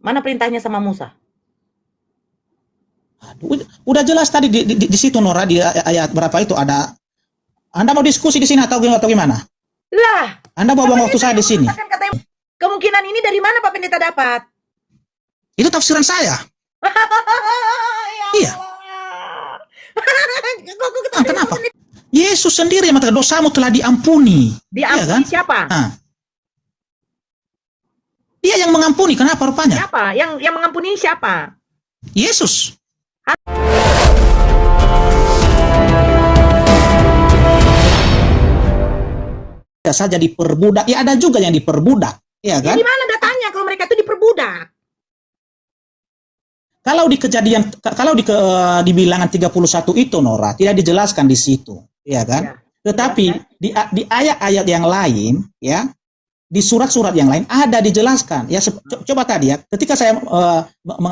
Mana perintahnya sama Musa? Udah jelas tadi di situ Nora, di ayat berapa itu ada. Anda mau diskusi di sini atau gimana? Lah, Anda Pak buang waktu Pendeta saya di sini. katanya, kemungkinan ini dari mana Pak Pendeta dapat? Itu tafsiran saya. Ya Iya. Allah. Kenapa? Yesus sendiri yang mengatakan dosamu telah diampuni. Diampuni Iya kan? siapa? Dia yang mengampuni. Kenapa rupanya? Siapa? Yang mengampuni siapa? Yesus. Ada saja diperbudak. Ya ada juga yang diperbudak. Ya kan? Di mana datanya kalau mereka itu diperbudak? Kalau di kejadian, di bilangan 31 itu Nora, tidak dijelaskan di situ, ya kan? Ya. Tetapi di ayat-ayat yang lain, ya, di surat-surat yang lain ada dijelaskan. Ya, coba tadi ya, ketika saya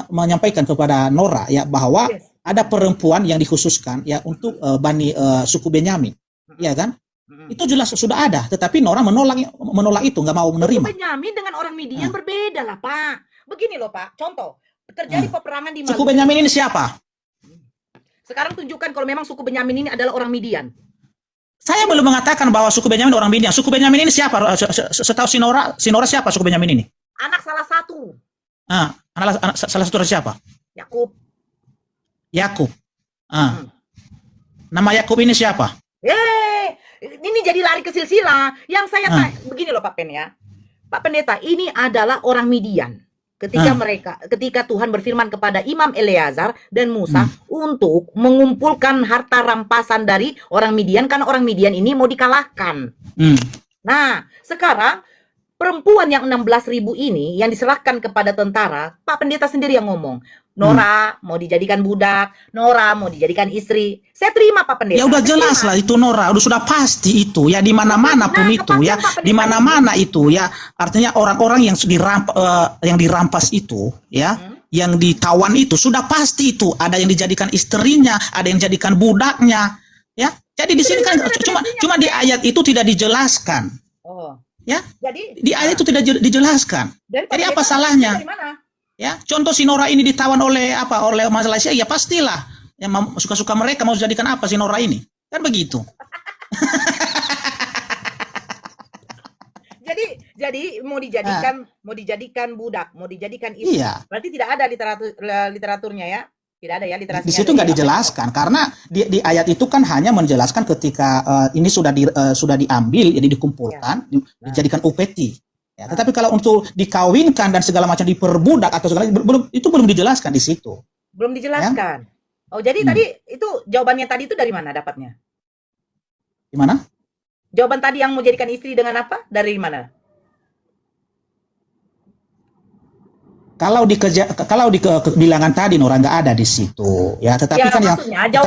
menyampaikan kepada Nora ya bahwa ada perempuan yang dikhususkan ya untuk suku Benyamin, ya kan? Itu jelas sudah ada, tetapi Nora menolak itu, nggak mau menerima. Suku Benyamin dengan orang Midian berbeda lah, Pak. Begini loh, Pak. Contoh. Terjadi peperangan di Maluku. Suku Benyamin ini siapa? Sekarang tunjukkan kalau memang suku Benyamin ini adalah orang Midian. Saya belum mengatakan bahwa suku Benyamin orang Midian. Suku Benyamin ini siapa? Setahu Sinora siapa suku Benyamin ini? Anak salah satu. Anak salah satu siapa? Yakub. Nama Yakub ini siapa? Ini jadi lari ke silsilah. Yang saya tanya, begini loh Pak Pen ya. Pak Pendeta, ini adalah orang Midian. Ketika Tuhan berfirman kepada Imam Eleazar dan Musa untuk mengumpulkan harta rampasan dari orang Midian, karena orang Midian ini mau dikalahkan. Nah, sekarang perempuan yang 16.000 ini yang diserahkan kepada tentara, Pak Pendeta sendiri yang ngomong, Nora mau dijadikan budak, Nora mau dijadikan istri. Saya terima Pak Pendeta. Ya udah jelas lah itu Nora, sudah pasti itu ya, di mana-mana pun itu ya, di mana-mana itu ya. Artinya orang-orang yang dirampas itu ya, yang ditawan itu sudah pasti itu ada yang dijadikan istrinya, ada yang dijadikan budaknya ya. Jadi di sini kan cuma di ayat itu tidak dijelaskan. Ya. Jadi di ayat itu tidak dijelaskan. Jadi apa salahnya? Ya, contoh si Nora ini ditawan oleh Malaysia, ya pastilah. Yang suka-suka mereka mau jadikan apa si Nora ini? Kan begitu. jadi mau dijadikan budak, mau dijadikan istri. Iya. Berarti tidak ada literaturnya ya? Tidak ada ya literasinya. Di situ nggak dijelaskan karena di ayat itu kan hanya menjelaskan ketika ini sudah diambil, jadi dikumpulkan, dijadikan upeti. Ya, tetapi kalau untuk dikawinkan dan segala macam diperbudak atau segala belum dijelaskan di situ. Belum dijelaskan. Ya? Oh, jadi tadi itu jawabannya tadi itu dari mana dapatnya? Di mana? Jawaban tadi yang mau jadikan istri dengan apa? Dari mana? Kalau di bilangan tadi Nora nggak ada di situ ya, tetapi ya, kan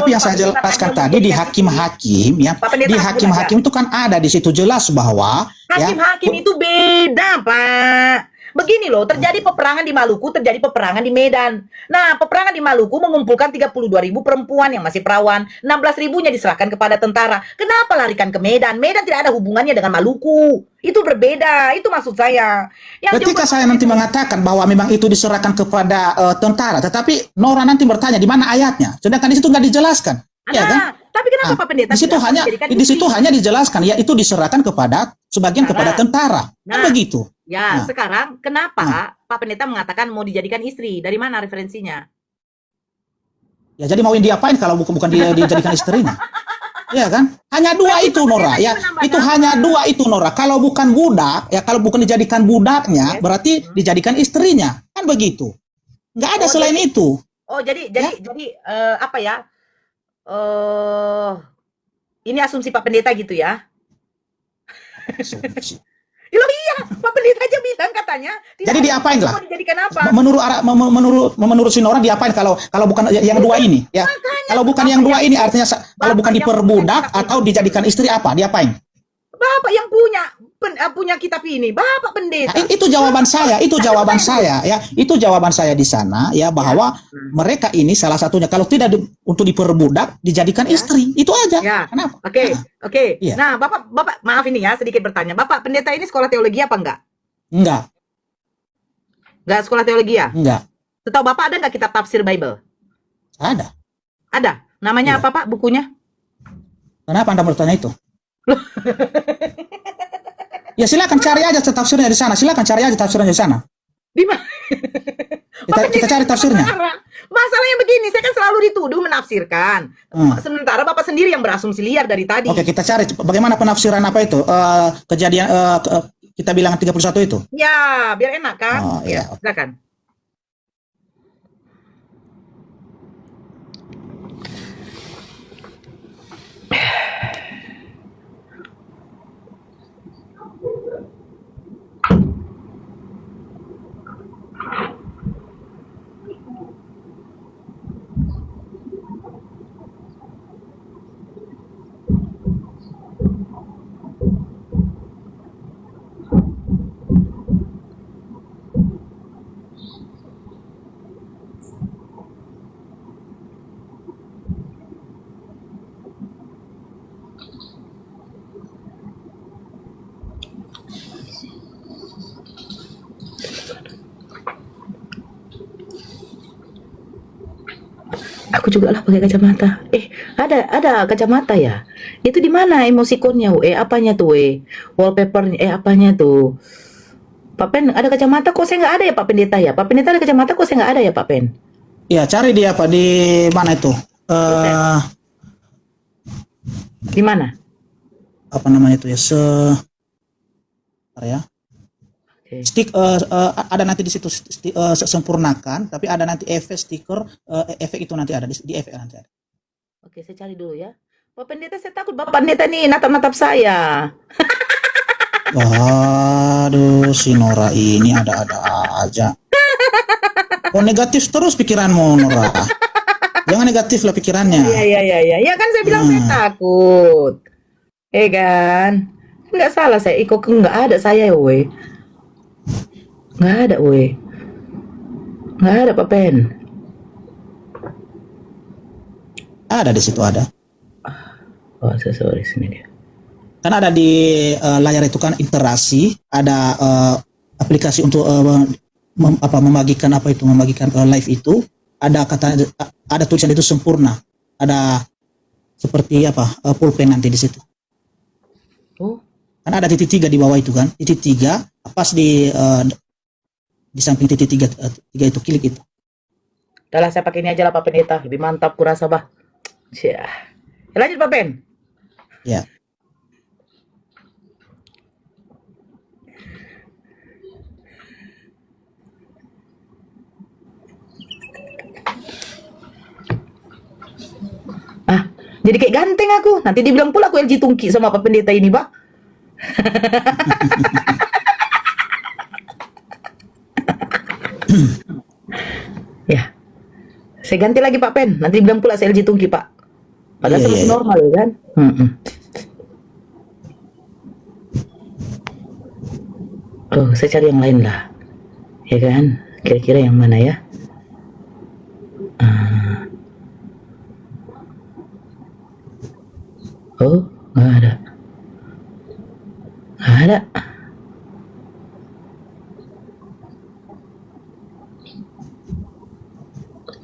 yang saya jelaskan tadi di hakim-hakim ya, di hakim-hakim itu kan ada di situ jelas bahwa hakim-hakim itu beda Pak. Begini loh, terjadi peperangan di Maluku, terjadi peperangan di Medan. Nah, peperangan di Maluku mengumpulkan 32.000 perempuan yang masih perawan, 16.000-nya diserahkan kepada tentara. Kenapa larikan ke Medan? Medan tidak ada hubungannya dengan Maluku. Itu berbeda, itu maksud saya. Ketika saya nanti mengatakan bahwa memang itu diserahkan kepada tentara, tetapi Nora nanti bertanya di mana ayatnya, sedangkan di situ nggak dijelaskan. Ya kan? Tapi kenapa Pak Pendeta? Di situ hanya dijelaskan, ya itu diserahkan kepada sebagian kepada tentara. Kan begitu. Ya, sekarang kenapa Pak Pendeta mengatakan mau dijadikan istri? Dari mana referensinya? Ya jadi mau diapain kalau bukan dia dijadikan istrinya? Ya kan? Hanya dua itu Nora, ya. Itu hanya dua itu Nora. Kalau bukan budak, ya kalau bukan dijadikan budaknya, berarti dijadikan istrinya. Kan begitu. Nggak ada selain itu. Oh, jadi apa ya? Ini asumsi Pak Pendeta gitu ya? Asumsi. Loh iya, Pak Pendeta aja bilang katanya. Jadi diapain lah? Dijadikan apa? Menurut si Nora diapain kalau bukan yang dua ini? Ya. Kalau bukan yang dua ini artinya kalau bukan diperbudak atau dijadikan istri apa? Diapain? Bapak yang punya kitab ini, Bapak Pendeta. Nah, itu jawaban saya, ya. Itu jawaban saya di sana ya bahwa mereka ini salah satunya kalau tidak untuk diperbudak dijadikan istri. Itu aja. Ya. Kenapa? Oke. Ya. Nah, Bapak maaf ini ya sedikit bertanya. Bapak Pendeta ini sekolah teologi apa enggak? Enggak. Nggak sekolah teologi ya? Enggak. Setahu Bapak ada nggak kitab tafsir Bible? Ada. Ada. Namanya Iya. apa Pak bukunya? Kenapa Anda bertanya itu? Ya silakan cari aja tafsirnya di sana. Silakan cari aja tafsirnya di sana. Di mana? Kita cari tafsirnya. Masalahnya begini, saya kan selalu dituduh menafsirkan. Sementara Bapak sendiri yang berasumsi liar dari tadi. Oke, kita cari bagaimana penafsiran apa itu? Kejadian kita bilang 31 itu. Ya, biar enak kan? Oh, iya. Silakan. Aku juga lah pakai kacamata. Ada kacamata ya. Itu di mana emosikonnya? Apanya tuh? Wallpapernya? Apanya tuh? Pak Pen, ada kacamata kok saya nggak ada ya Pak Pendeta ya? Pak Pendeta ada kacamata kok saya nggak ada ya Pak Pen? Ya, cari dia apa di mana itu? Di mana? Apa namanya itu ya? Bentar ya. Ada nanti di situ sempurnakan, tapi ada nanti efek stiker, efek itu nanti ada di efek nanti ada. Oke, saya cari dulu ya. Pak Pendeta, saya takut Bapak Pendeta nih natap-natap saya. Waduh, si Nora ini ada-ada aja. Oh, negatif terus pikiranmu, Nora. Jangan negatif lah pikirannya. Iya. Ya kan saya bilang saya takut. Kan? Nggak salah saya. Kok nggak ada saya, weh. Nggak ada, weh. Nggak ada, Pak Pen. Ada di situ ada. Oh, sorry, sini dia. Kan ada di layar itu kan interaksi, ada aplikasi untuk membagikan live itu. Ada ada tulisan itu sempurna. Ada seperti pulpen nanti di situ. Oh. Kan ada titik 3 di bawah itu kan, titik 3 pas di samping titik 3 itu klik itu. Udah lah, saya pakai ini aja lah Pak Pendeta, lebih mantap kurasa bah. Ya. Lanjut Pak Pen. Ya. Jadi kayak ganteng aku. Nanti dibilang pula aku LG Tungki sama Pak Pendeta ini, Pak. Ya. Saya ganti lagi Pak Pen. Nanti dibilang pula saya LG Tungki, Pak. Padahal masih normal ya kan? Oh, saya cari yang lain lah. Ya kan? Kira-kira yang mana ya? Oh, nggak ada. Nggak ada.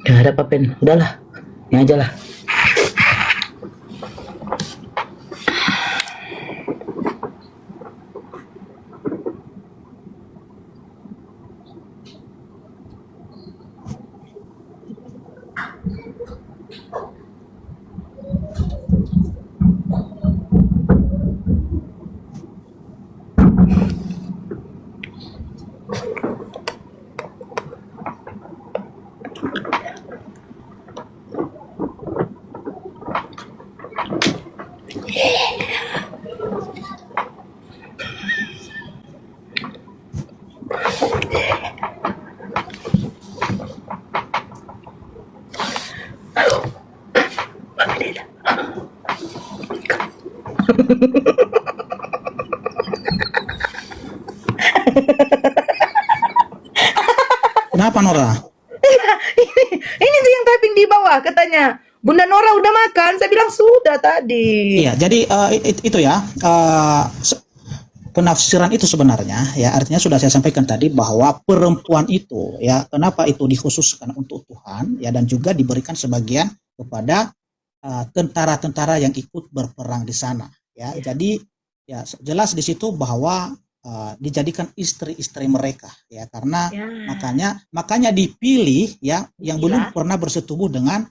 Nggak ada Pak Pen. Udahlah. Ini aja lah. Kenapa Nora? Ini tuh yang typing di bawah katanya. Bunda Nora udah makan. Saya bilang sudah tadi. Iya, jadi itu ya. penafsiran itu sebenarnya ya artinya sudah saya sampaikan tadi bahwa perempuan itu ya kenapa itu dikhususkan untuk Tuhan ya dan juga diberikan sebagian kepada tentara-tentara yang ikut berperang di sana ya. Jadi ya jelas di situ bahwa dijadikan istri-istri mereka ya karena Ya. makanya dipilih ya yang Iya. belum pernah bersetubuh dengan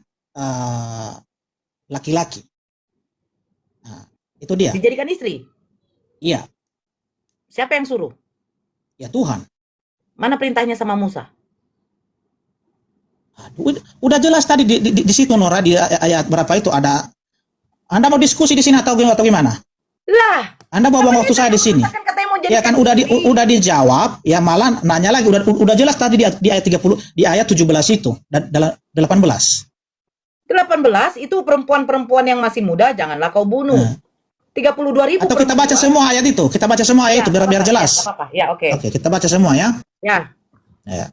laki-laki. Nah, itu dia. Dijadikan istri. Iya, Siapa yang suruh? ya Tuhan. Mana perintahnya sama Musa? Aduh, udah jelas tadi di situ Nora di ayat berapa itu ada. Anda mau diskusi di sini atau gimana? Lah, Anda mau buang waktu saya di sini. kan katanya mau Ya kan udah dijawab, ya malah nanya lagi udah jelas tadi di ayat 30 di ayat 17 itu dalam 18. 18 itu perempuan-perempuan yang masih muda janganlah kau bunuh. 32.000 Atau kita baca semua ayat itu, kita baca semua ayat itu biar jelas. Ya, apa-apa. Ya, oke. Oke, kita baca semua ya. Ya. Ya.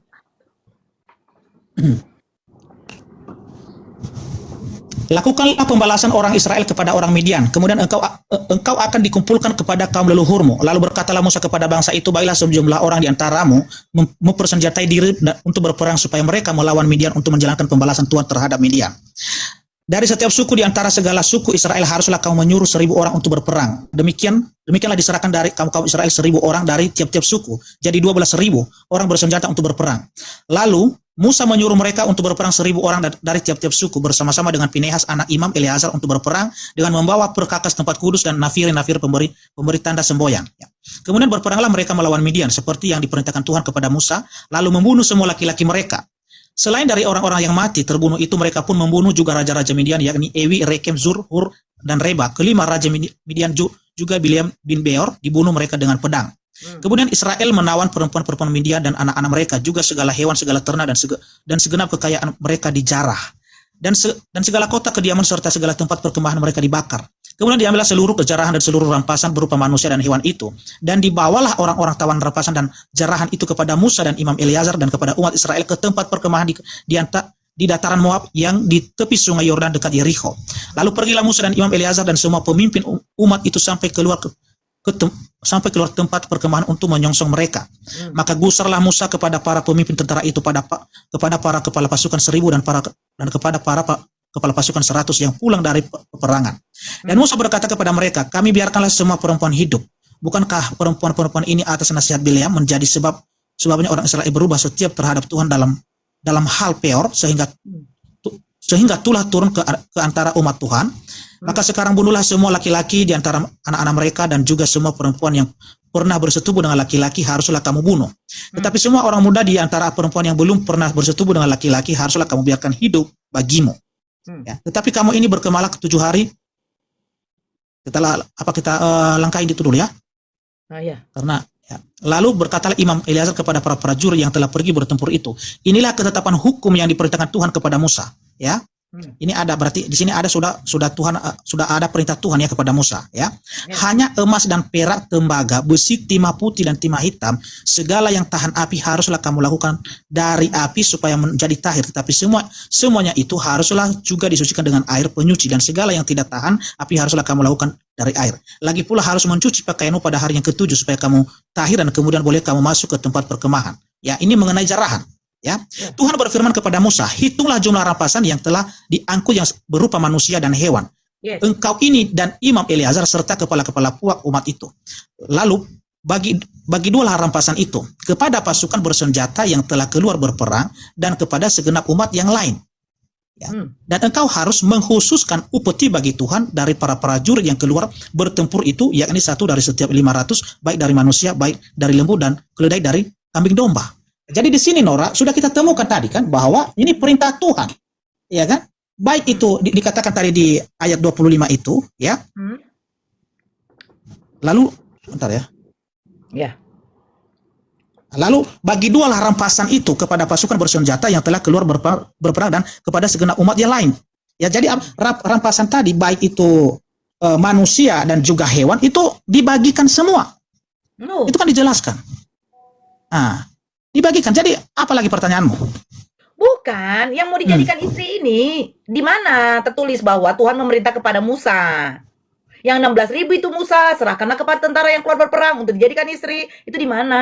Lakukanlah pembalasan orang Israel kepada orang Midian. Kemudian engkau akan dikumpulkan kepada kaum leluhurmu. Lalu berkatalah Musa kepada bangsa itu, baiklah sejumlah orang di antaramu mempersenjatai diri untuk berperang supaya mereka melawan Midian untuk menjalankan pembalasan Tuhan terhadap Midian. Dari setiap suku di antara segala suku Israel haruslah kamu menyuruh 1.000 orang untuk berperang. Demikianlah diserahkan dari kaum Israel 1.000 orang dari tiap-tiap suku. Jadi 12.000 orang bersenjata untuk berperang. Lalu Musa menyuruh mereka untuk berperang 1.000 orang dari tiap-tiap suku bersama-sama dengan Pinehas anak Imam Eleazar untuk berperang dengan membawa perkakas tempat kudus dan nafir-nafir pemberi tanda semboyan. Ya. Kemudian berperanglah mereka melawan Midian seperti yang diperintahkan Tuhan kepada Musa, lalu membunuh semua laki-laki mereka. Selain dari orang-orang yang mati terbunuh itu, mereka pun membunuh juga raja-raja Midian, yakni Ewi, Rekem, Zur, Hur, dan Reba. Kelima raja Midian juga Bileam bin Beor dibunuh mereka dengan pedang. Kemudian Israel menawan perempuan-perempuan Midian dan anak-anak mereka, juga segala hewan, segala ternak dan segenap kekayaan mereka dijarah. Dan segala kota kediaman serta segala tempat perkemahan mereka dibakar. Kemudian diambillah seluruh kejarahan dan seluruh rampasan berupa manusia dan hewan itu. Dan dibawalah orang-orang tawan rampasan dan jarahan itu kepada Musa dan Imam Eleazar dan kepada umat Israel ke tempat perkemahan di dataran Moab yang di tepi sungai Yordan dekat Yeriko. Lalu pergilah Musa dan Imam Eleazar dan semua pemimpin umat itu sampai keluar tempat perkemahan untuk menyongsong mereka. Maka gusarlah Musa kepada para pemimpin tentara itu kepada para kepala pasukan 1.000 dan kepada para kepala pasukan 100 yang pulang dari peperangan. Dan Musa berkata kepada mereka, kami biarkanlah semua perempuan hidup. Bukankah perempuan-perempuan ini atas nasihat Bileam menjadi sebabnya orang Israel berubah setiap terhadap Tuhan dalam hal peor sehingga tulah turun ke antara umat Tuhan. Maka sekarang bunuhlah semua laki-laki di antara anak-anak mereka dan juga semua perempuan yang pernah bersetubuh dengan laki-laki haruslah kamu bunuh. Tetapi semua orang muda di antara perempuan yang belum pernah bersetubuh dengan laki-laki haruslah kamu biarkan hidup bagimu. Ya, tetapi kamu ini berkemalah 7 hari. Kita langkahin itu dulu ya. Oh, ya. Karena ya. Lalu berkatalah Imam Eleazar kepada para prajurit yang telah pergi bertempur itu, inilah ketetapan hukum yang diperintahkan Tuhan kepada Musa. Ya. Ini ada berarti di sini ada sudah Tuhan sudah ada perintah Tuhan ya kepada Musa ya. Hanya emas dan perak, tembaga, besi, timah putih dan timah hitam, segala yang tahan api haruslah kamu lakukan dari api supaya menjadi tahir, tetapi semuanya itu haruslah juga disucikan dengan air penyuci, dan segala yang tidak tahan api haruslah kamu lakukan dari air. Lagi pula harus mencuci pakaianmu pada hari yang ke-7 supaya kamu tahir dan kemudian boleh kamu masuk ke tempat perkemahan. Ya, ini mengenai jarahan. Ya. Tuhan berfirman kepada Musa, hitunglah jumlah rampasan yang telah diangkut yang berupa manusia dan hewan. Engkau ini dan Imam Eleazar serta kepala-kepala puak umat itu. Lalu bagi dualah rampasan itu kepada pasukan bersenjata yang telah keluar berperang dan kepada segenap umat yang lain. Ya. Dan engkau harus mengkhususkan upeti bagi Tuhan dari para prajurit yang keluar bertempur itu, yakni 1 dari setiap 500, baik dari manusia, baik dari lembu dan keledai dari kambing domba. Jadi di sini Nora sudah kita temukan tadi kan bahwa ini perintah Tuhan, ya kan? Baik itu dikatakan tadi di ayat 25 itu, ya. Lalu, bentar ya. Ya. Lalu bagi dualah rampasan itu kepada pasukan bersenjata yang telah keluar berperang dan kepada segenap umat yang lain. Ya, jadi rampasan tadi baik itu manusia dan juga hewan itu dibagikan semua. Itu kan dijelaskan. Nah, dibagikan. Jadi apa lagi pertanyaanmu? Bukan, yang mau dijadikan istri ini di mana tertulis bahwa Tuhan memerintah kepada Musa. Yang 16.000 itu Musa, serahkanlah kepada tentara yang keluar berperang untuk dijadikan istri. Itu di mana?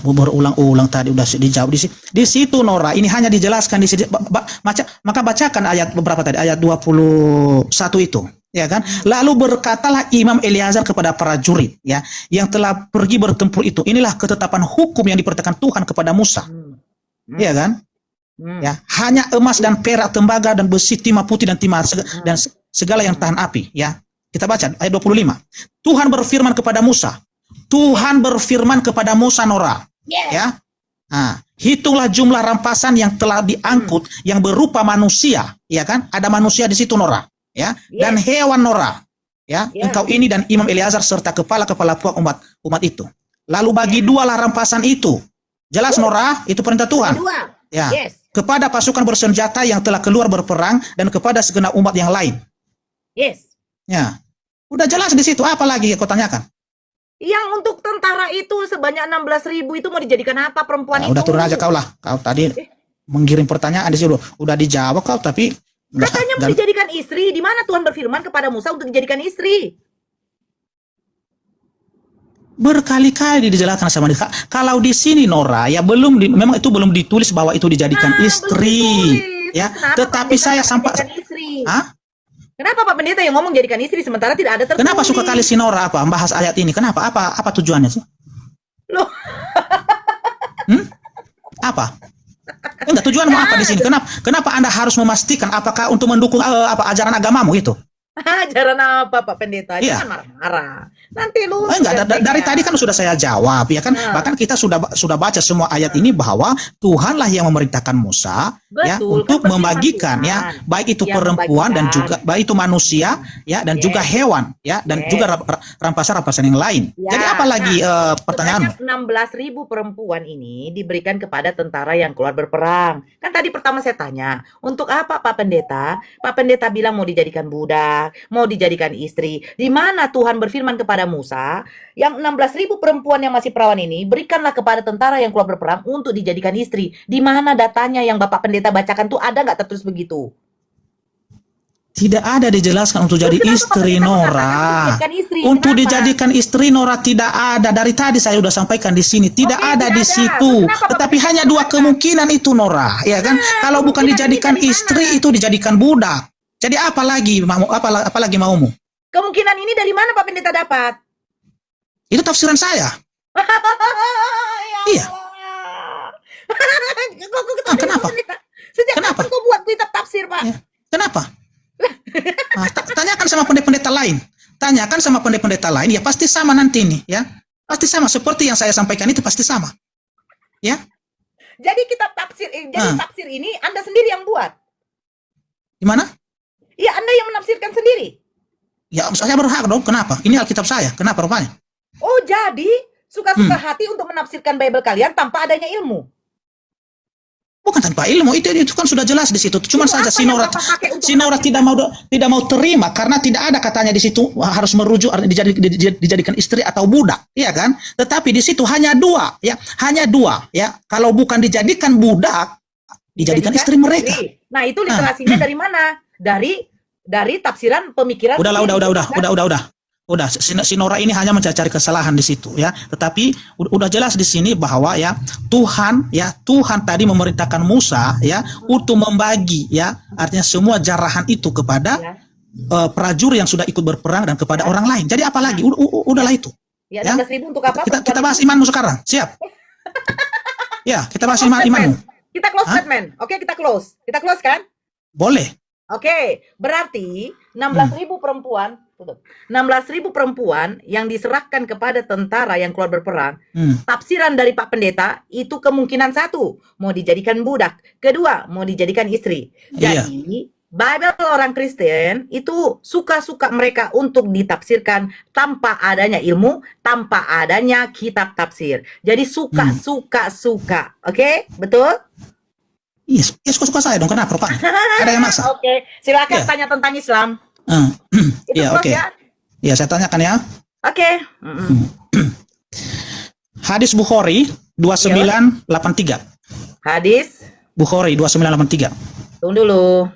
Berulang-ulang tadi udah dijawab di situ Nora. Ini hanya dijelaskan di sini. Maka bacakan ayat beberapa tadi, ayat 21 itu, ya kan? Lalu berkatalah Imam Eleazar kepada prajurit, ya, yang telah pergi bertempur itu, inilah ketetapan hukum yang diperintahkan Tuhan kepada Musa, ya kan? Ya, hanya emas dan perak, tembaga dan besi, timah putih dan timah dan segala yang tahan api, ya. Kita baca ayat 25. Tuhan berfirman kepada Musa. Tuhan berfirman kepada Musa, Nora, ya. Nah, hitunglah jumlah rampasan yang telah diangkut yang berupa manusia, ya kan? Ada manusia di situ, Nora, ya. Dan hewan, Nora, ya. Engkau ini dan Imam Eleazar serta kepala-kepala puak umat itu. Lalu bagi dualah rampasan itu. Jelas, Nora, itu perintah Tuhan. Ya. Kepada pasukan bersenjata yang telah keluar berperang dan kepada segenap umat yang lain. Ya. Udah jelas di situ, apa lagi kau tanyakan? Yang untuk tentara itu sebanyak 16.000 itu mau dijadikan apa perempuan itu? Udah turun aja kau lah. Kau tadi mengirim pertanyaan di situ. Udah dijawab kau, tapi katanya mau dijadikan istri. Di mana Tuhan berfirman kepada Musa untuk dijadikan istri? Berkali-kali dijelaskan sama dia. Kalau di sini Nora, ya memang itu belum ditulis bahwa itu dijadikan istri. Ya, tetapi saya sampai Kenapa Pak Pendeta yang ngomong jadikan istri sementara tidak ada tertulis? Kenapa suka kali si Nora membahas ayat ini? Kenapa? Apa tujuannya sih? Loh. Apa? Enggak, tujuanmu apa di sini? Kenapa Anda harus memastikan apakah untuk mendukung ajaran agamamu itu? Ajaran apa Pak Pendeta? Iya. Jangan marah-marah. Nanti lu enggak, dari tadi kan sudah saya jawab, ya kan? Bahkan kita sudah baca semua ayat ini bahwa Tuhanlah yang memerintahkan Musa, ya, untuk membagikan, ya, baik itu perempuan dan juga baik itu manusia, ya, dan juga hewan, ya, dan juga rampasan-rampasan yang lain. Ya. Jadi apa lagi pertanyaanmu? 16.000 perempuan ini diberikan kepada tentara yang keluar berperang. Kan tadi pertama saya tanya, untuk apa Pak Pendeta? Pak Pendeta bilang mau dijadikan budak, mau dijadikan istri. Di mana Tuhan berfirman kepada Musa, yang 16.000 perempuan yang masih perawan ini berikanlah kepada tentara yang keluar berperang untuk dijadikan istri. Di mana datanya yang Bapak Pendeta bacakan tuh ada nggak tertulis begitu? Tidak ada dijelaskan untuk jadi istri, Nora. Untuk dijadikan istri, Nora, tidak ada. Dari tadi saya sudah sampaikan di sini, tidak ada di situ. Tetapi hanya dua kemungkinan itu, Nora, ya kan? Kalau bukan dijadikan istri, itu dijadikan budak. Jadi apa lagi maumu? Kemungkinan ini dari mana Pak Pendeta dapat? Itu tafsiran saya. Iya. Kenapa? Sejak kapan kau buat kitab tafsir, Pak? Ya. Kenapa? Tanyakan sama pendeta-pendeta lain. Tanyakan sama pendeta-pendeta lain, ya pasti sama nanti ini, ya. Pasti sama seperti yang saya sampaikan itu pasti sama. Ya. Jadi kitab tafsir tafsir ini Anda sendiri yang buat. Gimana? Ya, Anda yang menafsirkan sendiri. Ya, saya berhak dong. Kenapa? Ini Alkitab saya. Kenapa rupanya? Oh, jadi suka-suka hati untuk menafsirkan Bible kalian tanpa adanya ilmu. Bukan tanpa ilmu, itu kan sudah jelas di situ. Cuma saja si Nora tidak mau terima karena tidak ada katanya di situ harus merujuk dijadikan istri atau budak, iya kan? Tetapi di situ hanya dua, ya. Kalau bukan dijadikan budak, dijadikan istri mereka. Nah, itu literasinya dari mana? Dari tafsiran pemikiran. Udah, si Nora ini hanya mencari kesalahan di situ, ya. Tetapi udah jelas di sini bahwa ya Tuhan tadi memerintahkan Musa, ya, untuk membagi, ya, artinya semua jarahan itu kepada prajurit yang sudah ikut berperang dan kepada orang lain. Jadi apa lagi? Udahlah itu. Ya, 16.000 untuk apa? Kita bahas imanmu sekarang. Siap? Ya, kita bahas imanmu. Kita close statement. Oke, kita close. Kita close kan? Boleh. Oke, berarti 16.000 perempuan, 16.000 perempuan yang diserahkan kepada tentara yang keluar berperang. Tafsiran dari Pak Pendeta itu kemungkinan satu, mau dijadikan budak, kedua mau dijadikan istri. Jadi Bible orang Kristen itu suka-suka mereka untuk ditafsirkan tanpa adanya ilmu, tanpa adanya kitab tafsir. Jadi suka. Oke, betul? Yes, suka saya dong. Kenapa, Pak? Ada yang maksa? Oke, silakan tanya tentang Islam. Iya, oke. Ya, saya tanyakan ya. Oke. Hadis Bukhari 2983. Hadis Bukhari 2983. Tunggu dulu.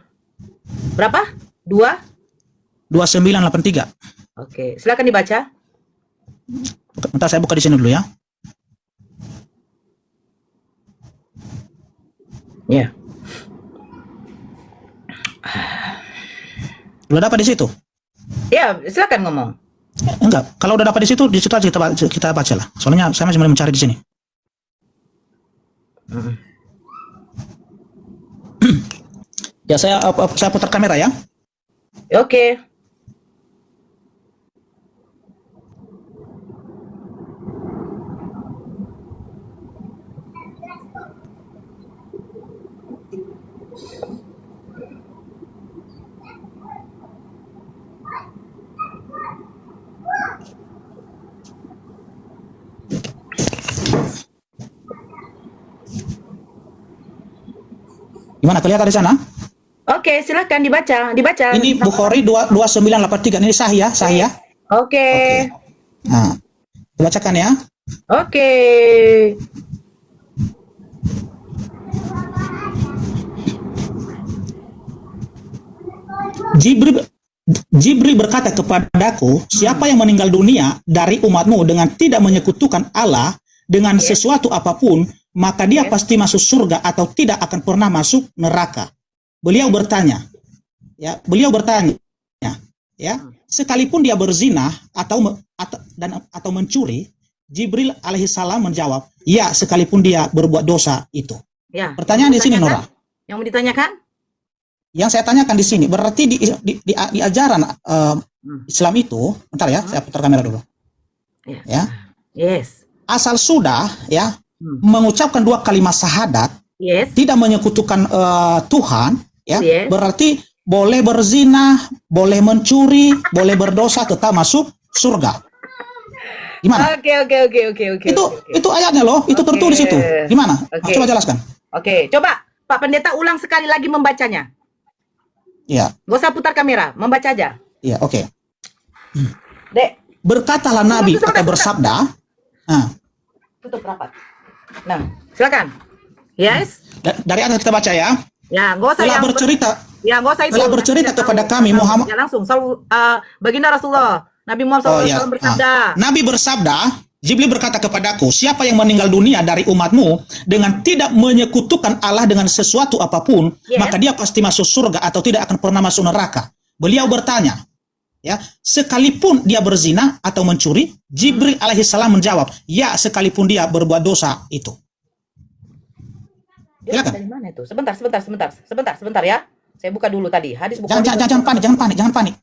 Berapa? 2? 2983. Oke, silakan dibaca. Bentar saya buka di sini dulu ya. Ya. Udah dapat di situ? Ya, silakan ngomong. Enggak. Kalau udah dapat di situ aja kita baca lah. Soalnya saya masih mencari di sini. Ya, saya putar kamera ya. Oke. Gimana, kelihatan di sana? Oke, silakan dibaca. Ini Bukhari 2983. Ini sahih ya? Oke. Nah, dibacakan ya. Oke. Jibril berkata kepadaku, siapa yang meninggal dunia dari umatmu dengan tidak menyekutukan Allah dengan sesuatu apapun, maka dia pasti masuk surga atau tidak akan pernah masuk neraka. Beliau bertanya, sekalipun dia berzina atau mencuri, Jibril alaihissalam menjawab, ya, sekalipun dia berbuat dosa itu. Ya. Pertanyaan di sini, Nora. Yang mau ditanyakan? Yang saya tanyakan di sini, berarti di ajaran Islam itu, bentar ya, saya putar kamera dulu. Ya. Yes. Asal sudah ya mengucapkan 2 kalimat syahadat, tidak menyekutukan Tuhan, ya, berarti boleh berzina, boleh mencuri, boleh berdosa, tetap masuk surga. Gimana? Oke. Itu ayatnya loh, itu tertulis itu. Gimana? Coba jelaskan. Oke, coba Pak Pendeta ulang sekali lagi membacanya. Iya. Gak usah putar kamera, membaca aja. Iya, oke. Dek. Berkatalah Nabi atau bersabda. Tutup rapat. Nah, silakan. Yes. Dari atas kita baca ya. Ya, gak usah telah bercerita. Ya, gak usah itu. Telah bercerita kepada kami Muhammad. Ya, langsung. Baginda Rasulullah, Nabi Muhammad SAW bersabda. Nabi bersabda, Jibril berkata kepadaku, siapa yang meninggal dunia dari umatmu dengan tidak menyekutukan Allah dengan sesuatu apapun, maka dia pasti masuk surga atau tidak akan pernah masuk neraka. Beliau bertanya, ya, sekalipun dia berzina atau mencuri, Jibril alaihissalam menjawab, ya, sekalipun dia berbuat dosa itu. Silakan. Dari mana itu? Sebentar ya. Saya buka dulu tadi. Hadis Bukhari. Jangan panik.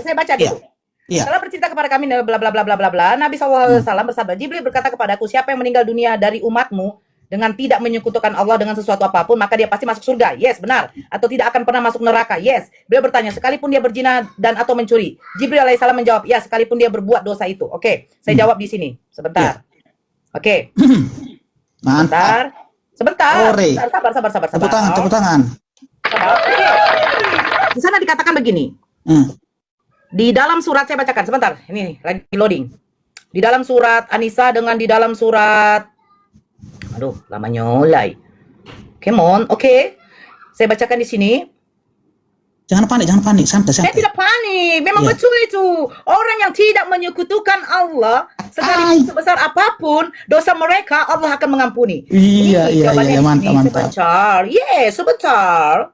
Saya baca dulu. Iya. Setelah bercerita kepada kami bla bla bla bla bla bla, Nabi SAW bersabda, Jibril berkata kepadaku, siapa yang meninggal dunia dari umatmu dengan tidak menyekutukan Allah dengan sesuatu apapun, maka dia pasti masuk surga. Yes, benar. Atau tidak akan pernah masuk neraka. Yes. Beliau bertanya, sekalipun dia berzina dan atau mencuri. Jibril alaihissalam menjawab, ya, sekalipun dia berbuat dosa itu. Oke, saya jawab di sini. Sebentar. Oke. Sebentar. Sabar. Tepuk tangan. Di sana dikatakan begini. Di dalam surat, saya bacakan sebentar. Ini lagi loading. Di dalam surat An-Nisa dengan di dalam surat, aduh, lama nyolai. Come on, oke. Saya bacakan di sini. Jangan panik, santai. Saya tidak panik, memang betul itu. Orang yang tidak menyekutukan Allah, sekalipun sebesar apapun dosa mereka, Allah akan mengampuni. Iya, mantap. Sebentar.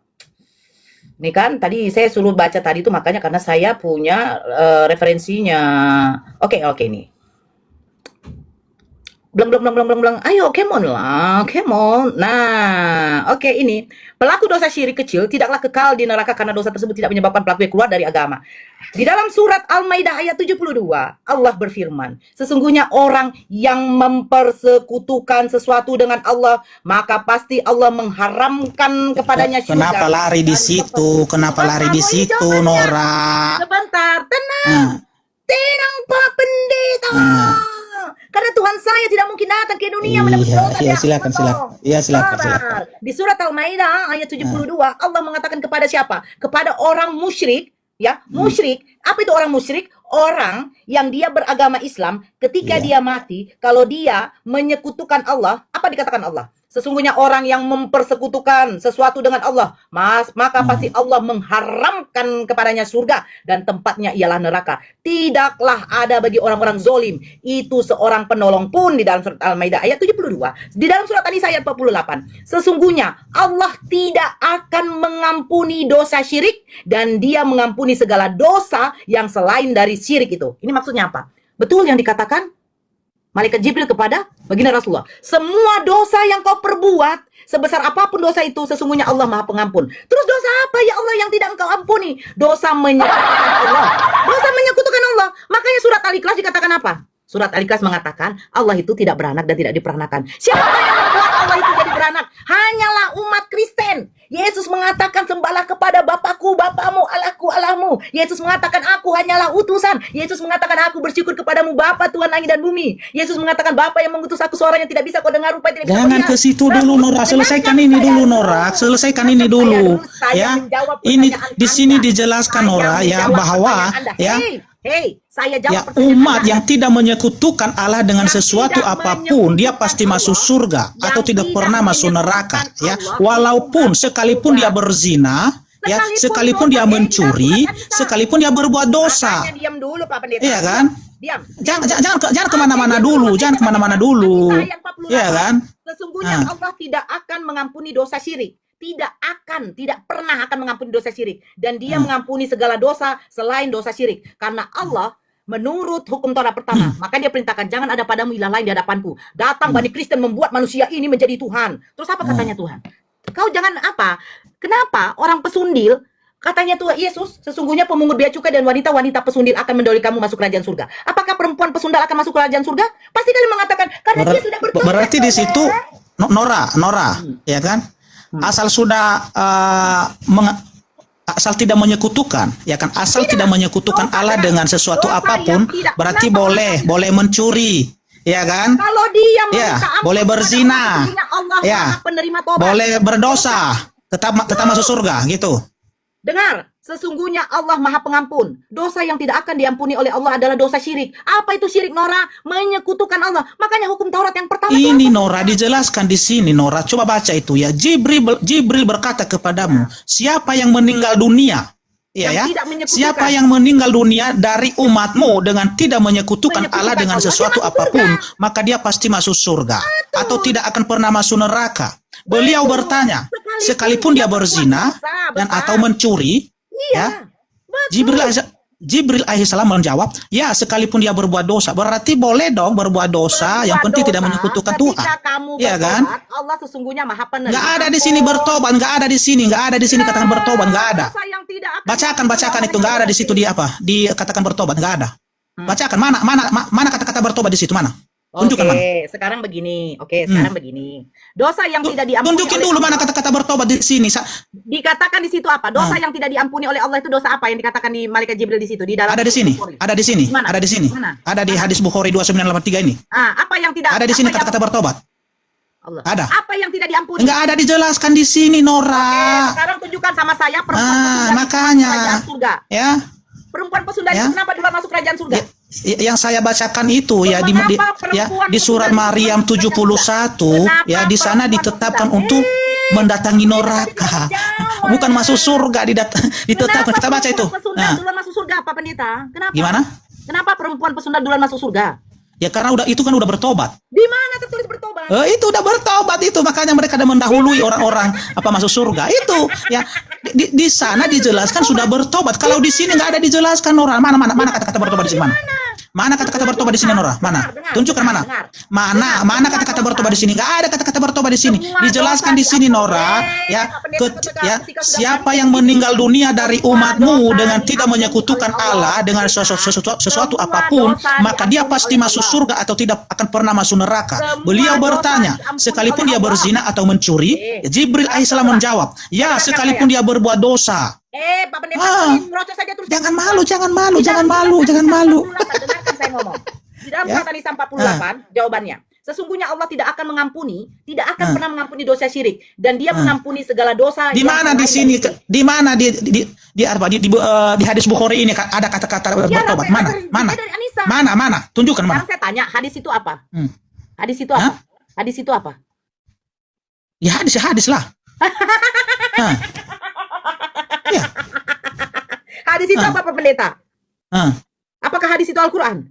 Ini kan tadi saya suruh baca tadi itu makanya karena saya punya referensinya. Oke, ini. Belum. Ayo, come on. Nah, oke, ini. Pelaku dosa syirik kecil tidaklah kekal di neraka karena dosa tersebut tidak menyebabkan pelakunya keluar dari agama. Di dalam surat Al-Maidah ayat 72, Allah berfirman, sesungguhnya orang yang mempersekutukan sesuatu dengan Allah, maka pasti Allah mengharamkan kepadanya surga. Kenapa lari di situ? Nora? Sebentar, tenang Pak Pendeta. Karena Tuhan saya tidak mungkin datang ke dunia menebus dosa. Silakan. Di surat Al-Maidah ayat 72 Allah mengatakan kepada siapa? Kepada orang musyrik, ya. Musyrik. Apa itu orang musyrik? Orang yang dia beragama Islam, ketika dia mati, kalau dia menyekutukan Allah, apa dikatakan Allah? Sesungguhnya orang yang mempersekutukan sesuatu dengan Allah, maka pasti Allah mengharamkan kepadanya surga dan tempatnya ialah neraka. Tidaklah ada bagi orang-orang zolim itu seorang penolong pun di dalam surat Al-Maidah ayat 72. Di dalam surat An-Nisa ayat 48. Sesungguhnya Allah tidak akan mengampuni dosa syirik dan Dia mengampuni segala dosa yang selain dari syirik itu. Ini maksudnya apa? Betul yang dikatakan Malaikat Jibril kepada baginda Rasulullah. Semua dosa yang kau perbuat, sebesar apapun dosa itu, sesungguhnya Allah Maha Pengampun. Terus dosa apa ya Allah yang tidak engkau ampuni? Dosa menyekutukan Allah. Dosa menyekutukan Allah. Makanya surat Al-Ikhlas dikatakan apa? Surat Al-Ikhlas mengatakan Allah itu tidak beranak dan tidak diperanakan. Siapa yang membuat Allah itu jadi beranak? Hanyalah umat Kristen. Yesus mengatakan sembahlah kepada Bapakku, Bapamu, Allahku, Allahmu. Yesus mengatakan aku hanyalah utusan. Yesus mengatakan aku bersyukur kepadamu Bapa Tuhan langit dan bumi. Yesus mengatakan Bapa yang mengutus aku suaranya tidak bisa kau dengar, rupanya tidak bisa Jangan kau ke situ dulu Nora, selesaikan ini dulu Nora, selesaikan ini dulu ya. Ini di sini dijelaskan Nora ya bahwa ya saya ya jawab umat yang tidak menyekutukan Allah dengan sesuatu apapun dia pasti masuk surga atau tidak pernah masuk neraka ya. Walaupun sekalipun dia berzina ya, sekalipun dia mencuri, sekalipun dia berbuat dosa. Makanya diam dulu Pak Pendeta. Iya kan? Diam. Jangan kemana-mana dulu, jangan kemana-mana dulu. Iya kan? Sesungguhnya Allah tidak akan mengampuni dosa syirik. Tidak pernah akan mengampuni dosa syirik. Dan Dia mengampuni segala dosa selain dosa syirik. Karena Allah menurut hukum Taurat pertama, maka Dia perintahkan jangan ada padamu ilah lain di hadapanku. Datang Bani Kristen membuat manusia ini menjadi Tuhan. Terus apa katanya Tuhan? Kau jangan apa? Kenapa orang pesundil katanya Tuhan Yesus, sesungguhnya pemungut bea cukai dan wanita-wanita pesundil akan mendahului kamu masuk kerajaan surga. Apakah perempuan pesundal akan masuk kerajaan surga? Pasti kalian mengatakan karena dia sudah bertobat. Berarti di situ Nora, ya kan? Asal sudah asal tidak menyekutukan, ya kan? Asal tidak menyekutukan Allah dengan sesuatu apapun, berarti boleh mencuri, ya kan? Kalau dia ya, boleh berzina, Allah ya, penerima tobat. boleh berdosa, tetap masuk surga, gitu. Dengar, sesungguhnya Allah Maha Pengampun. Dosa yang tidak akan diampuni oleh Allah adalah dosa syirik. Apa itu syirik, Nora? Menyekutukan Allah. Makanya hukum Taurat yang pertama ini Nora dijelaskan di sini, Nora. Coba baca itu ya. Jibril berkata kepadamu, siapa yang meninggal dunia? Ya, siapa yang meninggal dunia dari umatmu dengan tidak menyekutukan Allah dengan sesuatu apapun, maka dia pasti masuk surga atau tidak akan pernah masuk neraka. Beliau bertanya, sekalipun dia berzina dan atau mencuri, ya, Jibril alaihissalam menjawab, ya sekalipun dia berbuat dosa, berarti boleh dong berbuat dosa, yang penting tidak menyekutukan Tuhan. Ya kan? Allah sesungguhnya Maha Penerima. Nggak ada di sini bertobat, nggak ada di sini katakan bertobat, nggak ada. Bacakan itu, nggak ada di situ dikatakan bertobat, nggak ada. Bacakan mana kata-kata bertobat di situ mana? Tunjukkan mana. Sekarang begini. Sekarang begini. Dosa yang tidak diampuni. Tunjukin dulu mana kata-kata bertobat di sini. Dikatakan di situ apa? Dosa yang tidak diampuni oleh Allah itu dosa apa yang dikatakan di Malaikat Jibril di situ? Di dalam ada di sini. Ada di sini. Mana? Ada di sini. Mana? Ada di hadis Bukhari 2983 ini. Apa yang tidak? Ada di sini kata-kata bertobat. Allah. Ada. Apa yang tidak diampuni? Enggak ada dijelaskan di sini, Nora. Sekarang tunjukkan sama saya perempuan makanya. Surga. Ya. Perempuan pesundal itu kenapa duluan masuk kerajaan surga? Yang saya bacakan itu ya di surat Maryam 71 ya, di sana ditetapkan untuk mendatangi neraka, bukan masuk surga, ditetapkan. Kita baca itu. Duluan masuk surga apa pendeta? Kenapa? Gimana? Kenapa perempuan pesundal duluan masuk surga? Ya karena itu kan udah bertobat. Di mana tertulis bertobat? Itu udah bertobat itu, makanya mereka udah mendahului orang-orang masuk surga. Itu ya di sana dijelaskan sudah bertobat. Kalau di sini nggak ada dijelaskan, Nora. Mana kata-kata bertobat di sini mana? Mana kata-kata bertobat di sini, Nora? Mana? Tunjukkan mana? Mana kata-kata bertobat di sini? Nggak ada kata-kata bertobat di sini. Dijelaskan di sini, Nora. Ya, siapa yang meninggal dunia dari umatmu dengan tidak menyekutukan Allah dengan sesuatu apapun, maka dia pasti masuk surga atau tidak akan pernah masuk neraka. Beliau bertanya, sekalipun dia berzina atau mencuri, Jibril alaihissalam menjawab, ya sekalipun dia berbuat dosa. Pak Pendeta, merocos saja terus. Jangan malu. Dengarkan saya ngomong. Di dalam surat An-Nisa 48, jawabannya. Sesungguhnya Allah tidak akan pernah mengampuni dosa syirik, dan Dia mengampuni segala dosa. Di mana di sini? Di mana di hadis Bukhari ini ada kata-kata bertobat? Mana? Tunjukkan mana. Sekarang saya tanya, hadis itu apa? Hadis itu apa? Ya hadis lah. Hah, ya. Hadis itu Ah. apa Pak Pendeta? Hah. Apakah hadis itu Al-Quran?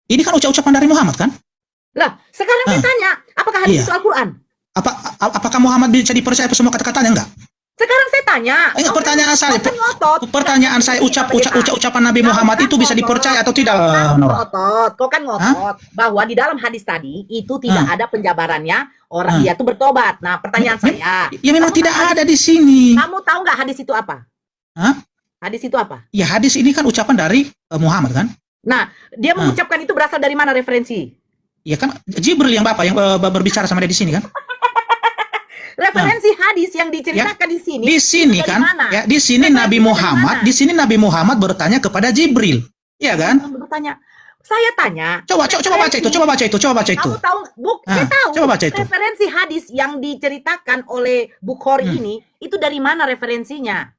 Ini kan ucapan dari Muhammad kan? Lah, sekarang saya Ah. tanya, apakah hadis Iya. itu Al-Quran? Apakah Muhammad bisa dipercaya semua kata-katanya enggak? Sekarang saya tanya. Enggak, pertanyaan saya. Kau kan ngotot. Pertanyaan saya, ucapan Nabi Muhammad itu bisa dipercaya atau tidak, Nora? Kau kan ngotot bahwa di dalam hadis tadi itu tidak ada penjabarannya orang dia tuh bertobat. Nah, pertanyaan saya. Ya memang kamu tidak tahu ada di sini. Kamu tahu nggak hadis itu apa? Hah? Hadis itu apa? Ya hadis ini kan ucapan dari Muhammad kan? Nah, dia mengucapkan itu berasal dari mana referensi? Ya kan Jibril yang Bapak yang berbicara sama dia di sini kan? Referensi hadis yang diceritakan di sini. Di sini dari kan? mana? Ya, di sini Referensi Nabi dari Muhammad, mana? di sini Nabi Muhammad bertanya kepada Jibril. Ya kan? Bertanya. Saya tanya. Coba baca itu, coba baca itu. Kamu tahu, saya tahu. Coba baca itu. Referensi hadis yang diceritakan oleh Bukhari ini itu dari mana referensinya?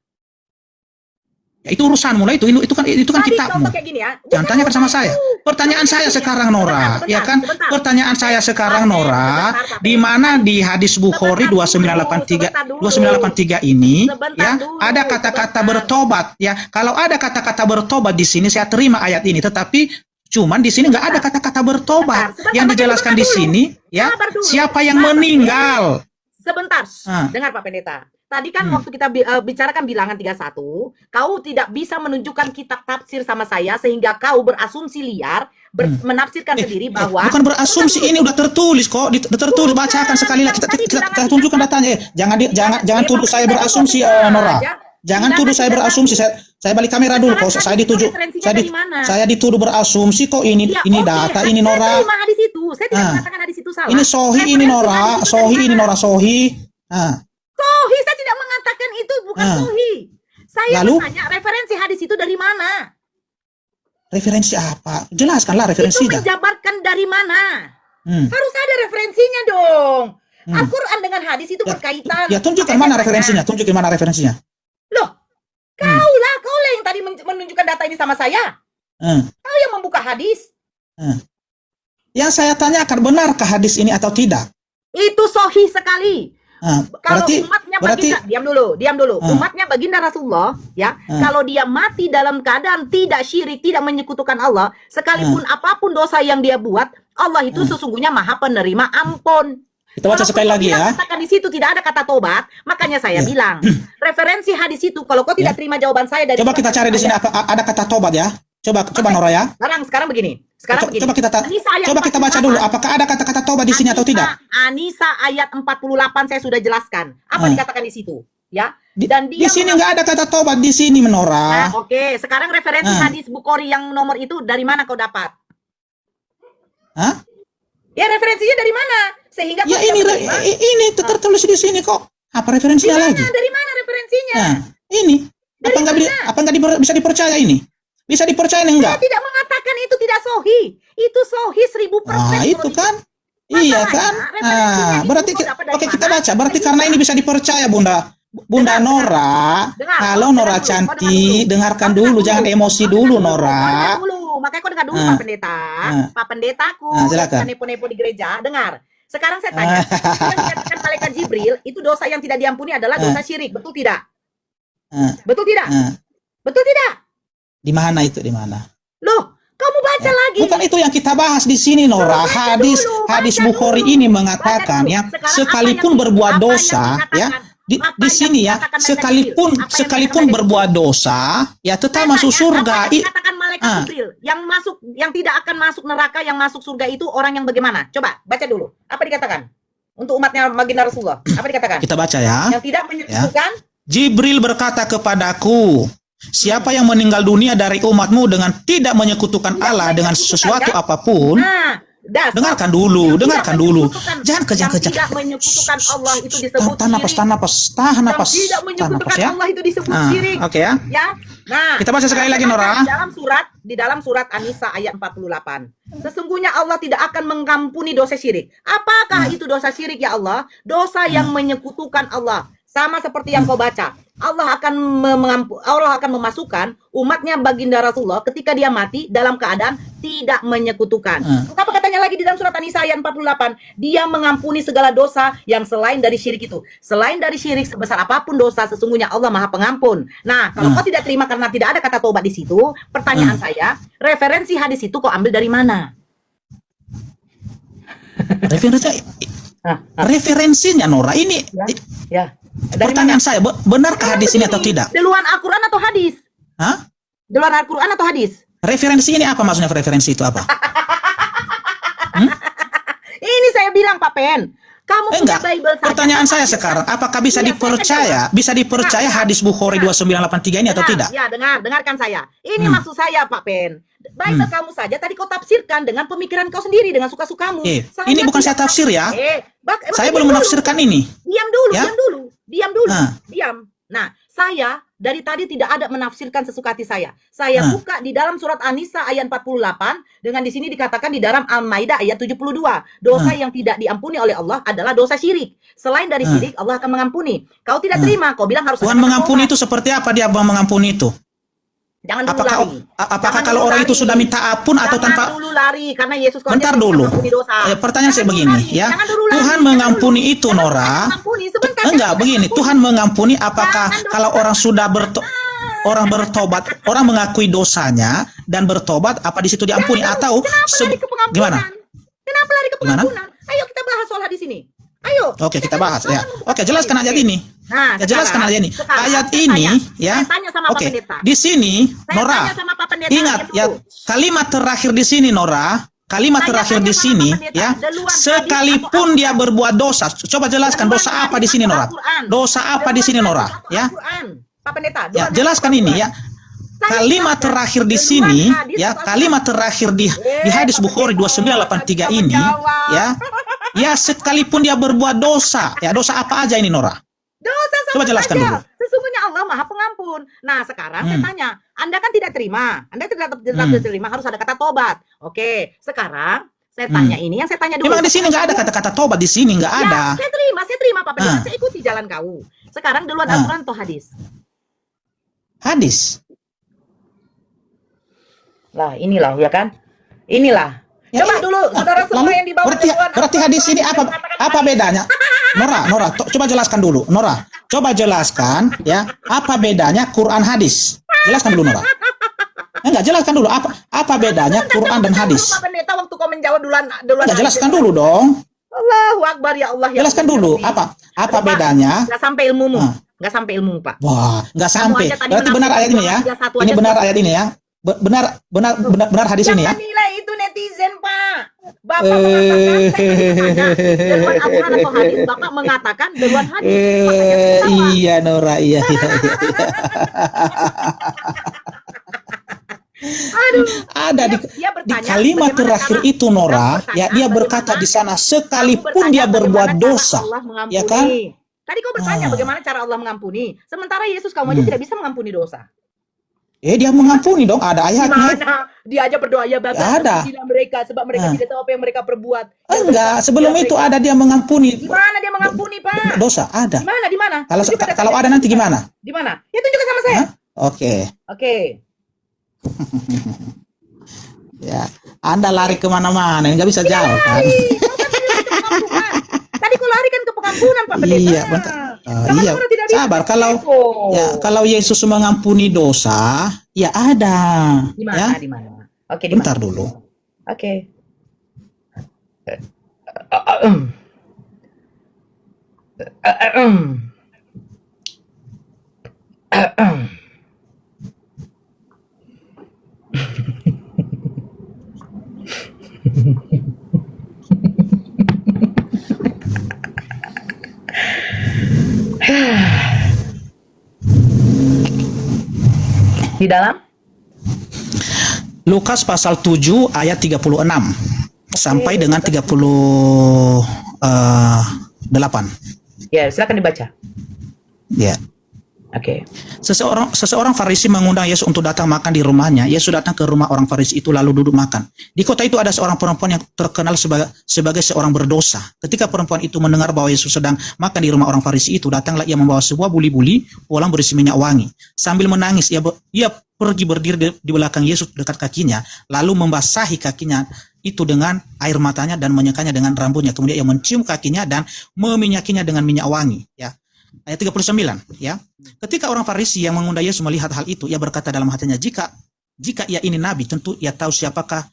Ya, itu urusanmu lah itu kan Tadi kitabmu. contoh kayak gini ya. Jangan tanyakan sama saya. Pertanyaan saya sekarang Nora, ya kan? Pertanyaan saya sekarang Nora, di mana di hadis Bukhari 2983 ini ya ada kata-kata bertobat ya. Kalau ada kata-kata bertobat di sini saya terima ayat ini, tetapi cuman di sini nggak ada kata-kata bertobat yang dijelaskan di sini ya. Siapa yang meninggal? Sebentar, dengar Pak Pendeta. Tadi kan waktu kita bicarakan bilangan 31, kau tidak bisa menunjukkan kitab tafsir sama saya sehingga kau berasumsi liar, menafsirkan sendiri bahwa bukan berasumsi, ini udah tertulis kok, tertulis, bacakan sekali lagi, kita tunjukkan datanya. Jangan tuduh saya berasumsi, Nora. Jangan tuduh saya berasumsi. Saya balik kamera dulu kok. Saya dituduh berasumsi kok, ini data, ini Nora. Saya terima hadis itu. Saya tidak mengatakan hadis itu salah. Ini sohi, ini Nora, sohi. Sohi, saya tidak mengatakan itu bukan sohi. Saya bertanya referensi hadis itu dari mana? Referensi apa? Jelaskanlah referensinya. Itu menjabarkan dari mana? Harus ada referensinya dong. Al-Quran dengan hadis itu berkaitan. Ya tunjukkan mana referensinya. Tunjukin mana referensinya. Loh, kau yang tadi menunjukkan data ini sama saya. Kau yang membuka hadis. Yang saya tanyakan, benarkah hadis ini atau tidak? Itu sohi sekali. Kalau umatnya baginda, diam dulu. Umatnya baginda Rasulullah, ya, kalau dia mati dalam keadaan tidak syirik, tidak menyekutukan Allah, sekalipun apapun dosa yang dia buat, Allah itu sesungguhnya Maha Penerima Ampun. Kita baca sekali lagi ya. Katakan di situ tidak ada kata tobat, makanya saya bilang referensi hadis itu. Kalau kau tidak terima jawaban saya dari, coba kita cari di sini ada kata tobat ya. Coba Nora ya. Sekarang begini. Coba kita baca dulu. Apakah ada kata-kata tobat di sini atau tidak? Anisa ayat 48 saya sudah jelaskan. Apa dikatakan di situ? Ya. Dan di sini nggak ada kata tobat di sini, Nora. Oke. Sekarang referensi hadis Bukhari yang nomor itu dari mana kau dapat? Hah? Ya referensinya dari mana? Sehingga ya ini tertulis di sini kok. Apa referensinya lagi? Dari mana referensinya? Ini. Apa nggak bisa dipercaya ini? Bisa dipercaya enggak? Saya tidak mengatakan itu tidak sohi. Itu sohi 1000%. Itu kan. Iya kan? Berarti oke kita baca. Berarti karena ini bisa dipercaya, Bunda Nora. Kalau Nora cantik, dengarkan dulu, jangan emosi dulu, Nora. Makanya kau dengar dulu, Pak Pendeta. Pak Pendetaku, jangan nepo-nepo di gereja. Dengar. Sekarang saya tanya, yang dikatakan malaikat Jibril, itu dosa yang tidak diampuni adalah dosa syirik. Betul tidak? Betul tidak? Betul tidak? Di mana itu? Di mana? Loh, kamu baca lagi. Bukan itu yang kita bahas di sini, Nora. Hadis Bukhari ini mengatakan ya, sekalipun berbuat dosa, ya, di sini ya, sekalipun berbuat dosa, ya tetap masuk surga. Katakan malaikat Jibril yang tidak akan masuk neraka, yang masuk surga itu orang yang bagaimana? Coba baca dulu. Apa dikatakan? Untuk umatnya baginda Rasulullah. Apa dikatakan? Kita baca ya. Yang tidak menyekutukan. Jibril berkata kepadaku, siapa yang meninggal dunia dari umatmu dengan tidak menyekutukan Allah dengan sesuatu apapun, dengarkan dulu. Jangan kejang-kejang. Tidak menyekutukan Allah itu disebut tahan napas. Tidak menyekutukan Allah itu disebut syirik. Oke ya. Nah, kita baca sekali lagi, Nora. Di dalam surat An-Nisa ayat 48. Sesungguhnya Allah tidak akan mengampuni dosa syirik. Apakah itu dosa syirik ya Allah? Dosa yang menyekutukan Allah. Sama seperti yang kau baca. Allah akan memasukkan umatnya baginda Rasulullah ketika dia mati dalam keadaan tidak menyekutukan. Apa katanya lagi di dalam surat An-Nisa ayat 48? Dia mengampuni segala dosa yang selain dari syirik itu. Selain dari syirik, sebesar apapun dosa, sesungguhnya Allah Maha Pengampun. Nah, kalau kau tidak terima karena tidak ada kata tobat di situ, pertanyaan saya, referensi hadis itu kau ambil dari mana? Referensinya Nora ini Ya. Dari pertanyaan mana? saya, benarkah hadis ini atau tidak? Deluan Al-Quran atau hadis? Hah? Deluan Al-Quran atau hadis? Referensi ini apa maksudnya, referensi itu apa? Ini saya bilang Pak Pen, kamu punya Enggak. Bible saja. Pertanyaan saya sekarang, apakah bisa dipercaya hadis Bukhari 2983 ini atau tidak? Ya, dengarkan saya. Ini maksud saya Pak Pen. Bible kamu saja tadi kau tafsirkan dengan pemikiran kau sendiri, dengan suka-sukamu. Ini bukan saya tafsir ya. Saya belum menafsirkan ini. Diam dulu, Ya? diam dulu. Diam. Nah, saya dari tadi tidak ada menafsirkan sesuka hati saya. Saya buka di dalam surat An-Nisa ayat 48 dengan di sini dikatakan di dalam Al-Maidah ayat 72. Dosa yang tidak diampuni oleh Allah adalah dosa syirik. Selain dari syirik, Allah akan mengampuni. Kau tidak terima, kau bilang harus Tuhan mengampuni itu seperti apa dia mengampuni itu? Jangan dulu lari. Apakah kalau orang itu sudah minta ampun atau tanpa? Jangan dulu lari karena Yesus kau Bentar aja dulu. mengampuni dosa. Pertanyaan saya begini ya. Jangan dulu lari. Tuhan mengampuni itu Nora. Enggak begini. Tuhan mengampuni apakah kalau orang sudah bertobat, orang mengakui dosanya dan bertobat, apa di situ diampuni atau gimana? Kenapa lari ke pengampunan? Ayo kita bahas soal hadis ini. Ayo. Oke, kita bahas ya. Oke, jelaskan aja ini. Nah, ya jelaskan aja ini. Ayat ini ya. Oke. Di sini Nora. Ingat ya, kalimat terakhir di sini Nora. Kalimat terakhir di sini ya, sekalipun dia berbuat dosa. Coba jelaskan dosa apa di sini Nora? Dosa apa di sini Nora? Ya. Pak Pendeta, Ya, jelaskan ini ya. Kalimat terakhir di sini ya, kalimat terakhir di hadis Bukhari 2983 ini ya. Ya, sekalipun dia berbuat dosa, ya dosa apa aja ini Nora? Dosa Coba jelaskan dulu. Sesungguhnya Allah Maha Pengampun. Nah, sekarang saya tanya, Anda kan tidak terima. Anda tidak terima, harus ada kata tobat. Oke, sekarang saya tanya ini, yang saya tanya dulu. Memang di sini nggak ada kata-kata tobat, di sini nggak ada. Saya terima Pak Pendeta, saya ikuti jalan kau. Sekarang duluan Al-Quran atau hadis? Hadis. Lah, inilah ya kan? Inilah. Ya, Coba dulu, saudara semua yang di bawah berarti hadis ini apa bedanya? Nora, coba jelaskan dulu. Nora, coba jelaskan ya, apa bedanya Quran hadis? Jelaskan dulu Nora. Enggak, jelaskan dulu apa bedanya Quran dan hadis? Pak Pendeta waktu kau menjawab duluan. Enggak, jelaskan dulu dong. Allahu Akbar ya Allah ya. Jelaskan dulu apa bedanya? Enggak sampai ilmumu. Enggak sampai ilmumu, Pak. Wah, enggak sampai. Berarti benar ayat ini ya. Ini benar ayat ini ya. Benar hadis ini ya. Jangan nilai itu netizen, Pak. Bapak mengatakan deluan Al-Quran atau hadis. Bapak mengatakan deluan hadis. Iya Nora, iya. Aduh, ada di kalimat terakhir itu Nora, ya dia berkata di sana sekalipun dia berbuat dosa, ya kan? Tadi kau bertanya bagaimana cara Allah mengampuni, sementara Yesus kamu aja tidak bisa mengampuni dosa. Dia mengampuni dong, ada ayatnya. Gimana? Dia aja berdoa ya Bapa, ampunilah mereka sebab mereka tidak tahu apa yang mereka perbuat. Enggak, sebelum itu ada dia mengampuni. Gimana dia mengampuni, Pak? Dosa ada. Di mana? Kalau ada nanti gimana? Di mana? Ya tunjukkan sama saya. Oke. Ya, Anda lari kemana-mana, nggak bisa jauh kan? Tadi kau lari kan ke pengampunan, Pak Pendeta. Iya, bentar. Iya, sabar. Kalau Yesus mengampuni dosa, ya ada. Di mana? Ya? Di mana? Oke, bentar dulu. Oke. Di dalam Lukas pasal 7 ayat 36 sampai dengan 38. Ya, silakan dibaca. Ya. Oke. Seseorang Farisi mengundang Yesus untuk datang makan di rumahnya. Yesus datang ke rumah orang Farisi itu lalu duduk makan. Di kota itu ada seorang perempuan yang terkenal sebagai seorang berdosa. Ketika perempuan itu mendengar bahwa Yesus sedang makan di rumah orang Farisi itu, datanglah ia membawa sebuah buli-buli pulang berisi minyak wangi. Sambil menangis, ia pergi berdiri di belakang Yesus dekat kakinya, lalu membasahi kakinya itu dengan air matanya dan menyekanya dengan rambutnya. Kemudian ia mencium kakinya dan meminyakinya dengan minyak wangi. Ya. Ayat 39, ya. Ketika orang Farisi yang mengundang Yesus melihat hal itu, ia berkata dalam hatinya, jika ia ini nabi, tentu ia tahu siapakah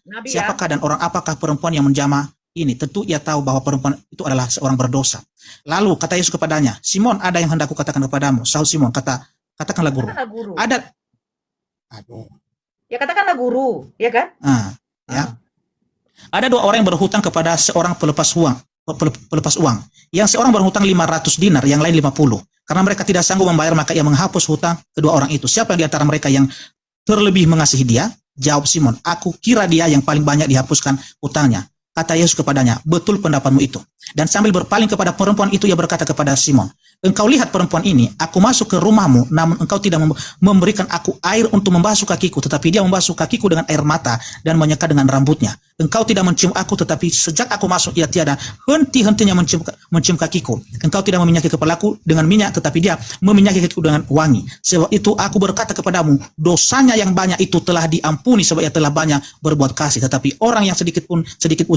dan orang apakah perempuan yang menjamah ini. Tentu ia tahu bahwa perempuan itu adalah seorang berdosa. Lalu kata Yesus kepadanya, Simon, ada yang hendak kukatakan kepadamu. Sahut Simon, katakanlah guru. Ada. Aduh. Ya katakanlah guru, ya kan? Ya. Ada dua orang yang berhutang kepada seorang pelepas uang. Yang seorang berhutang 500 dinar, yang lain 50. Karena mereka tidak sanggup membayar, maka ia menghapus hutang kedua orang itu. Siapa di antara mereka yang terlebih mengasihi dia? Jawab Simon, aku kira dia yang paling banyak dihapuskan hutangnya. Kata Yesus kepadanya, betul pendapatmu itu. Dan sambil berpaling kepada perempuan itu, ia berkata kepada Simon, engkau lihat perempuan ini, aku masuk ke rumahmu, namun engkau tidak memberikan aku air untuk membasuh kakiku, tetapi dia membasuh kakiku dengan air mata dan menyeka dengan rambutnya. Engkau tidak mencium aku, tetapi sejak aku masuk ia tiada henti-hentinya mencium kakiku. Engkau tidak meminyaki kepalaku dengan minyak, tetapi dia meminyaki kakiku dengan wangi. Sebab itu aku berkata kepadamu, dosanya yang banyak itu telah diampuni sebab ia telah banyak berbuat kasih. Tetapi orang yang sedikit pun